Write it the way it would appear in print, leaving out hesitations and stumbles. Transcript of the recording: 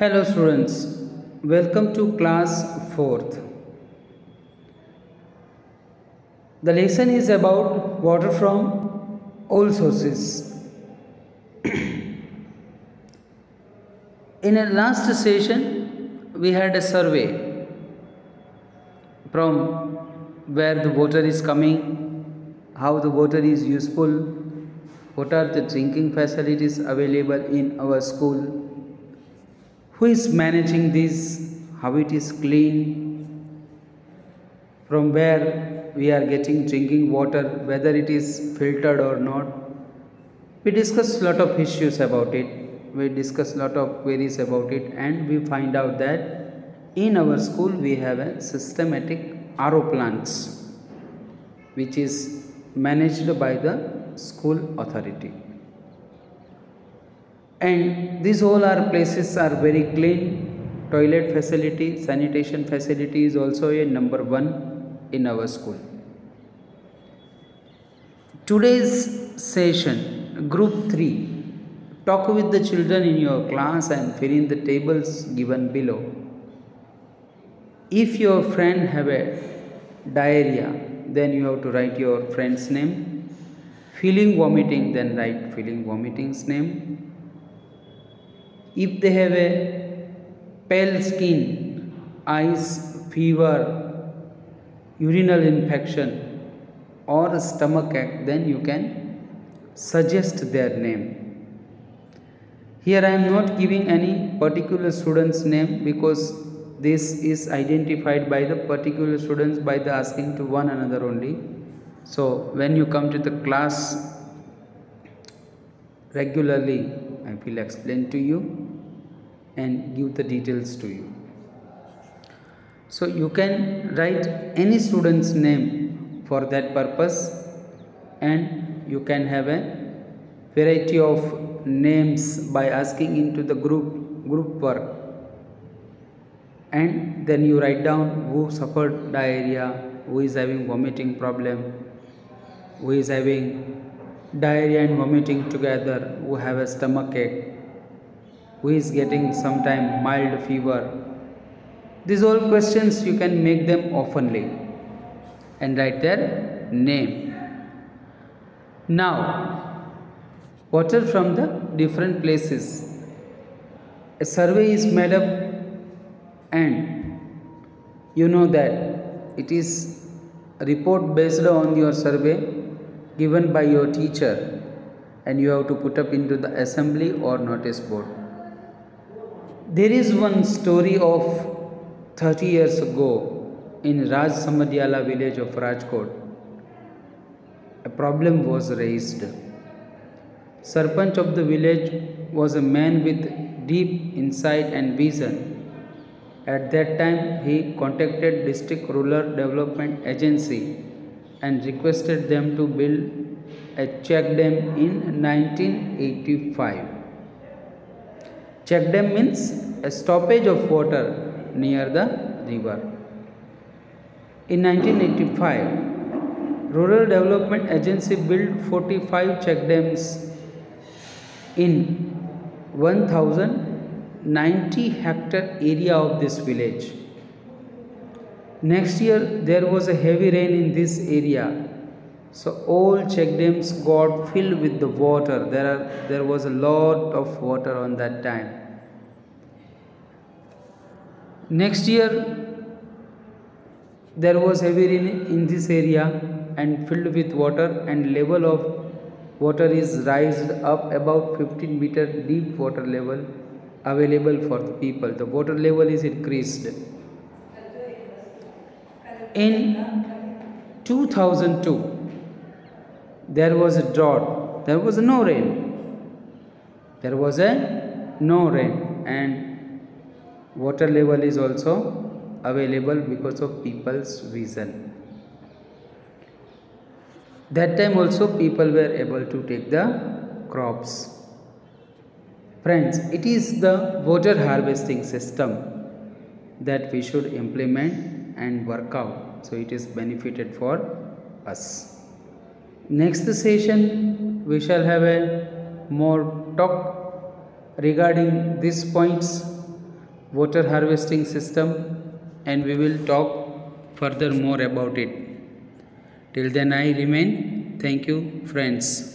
Hello students, welcome to class 4th. The lesson is about water from all sources. In a last session, we had a survey from where the water is coming, how the water is useful, what are the drinking facilities available in our school, who is managing this, how it is clean, from where we are getting drinking water, whether it is filtered or not. We discuss a lot of issues about it, we discuss a lot of queries about it, and we find out that in our school we have a systematic RO plants which is managed by the school authority. And these all our places are very clean. Toilet facility, sanitation facility is also a number 1 in our school. Today's session, group 3, talk with the children in your class and fill in the tables given below. If your friend have a diarrhea, then you have to write your friend's name. Feeling vomiting, then write feeling vomiting's name. If they have a pale skin, eyes, fever, urinal infection or stomach ache, then you can suggest their name. Here I am not giving any particular student's name because this is identified by the particular students by the asking to one another only. So when you come to the class regularly, I will explain to you and give the details to you. So you can write any student's name for that purpose, and you can have a variety of names by asking into the group work, and then you write down who suffered diarrhea, who is having vomiting problem, who is having diarrhea and vomiting together, who have a stomach ache, who is getting sometime mild fever. These all questions you can make them oftenly and write their name. Now, water from the different places. A survey is made up, and you know that it is a report based on your survey given by your teacher, and you have to put up into the assembly or notice board. There is one story of 30 years ago in Raj Samadhyala village of Rajkot. A problem was raised. Sarpanch of the village was a man with deep insight and vision. At that time, he contacted District Rural Development Agency and requested them to build a check dam in 1985. Check dam means a stoppage of water near the river. In 1985, Rural Development Agency built 45 check dams in 1090 hectare area of this village. Next year there was a heavy rain in this area, so all check dams got filled with the water. There was a lot of water on that time. Next year there was heavy rain in this area and filled with water, and level of water is raised up about 15 meter deep water level available for the people. The water level is increased. In 2002 there was a drought. There was no rain. And water level is also available because of people's vision. That time also people were able to take the crops. Friends, it is the water harvesting system that we should implement and work out, so it is benefited for us. Next session we shall have a more talk regarding these points. water harvesting system, and we will talk further more about it. Till then I remain. Thank you friends.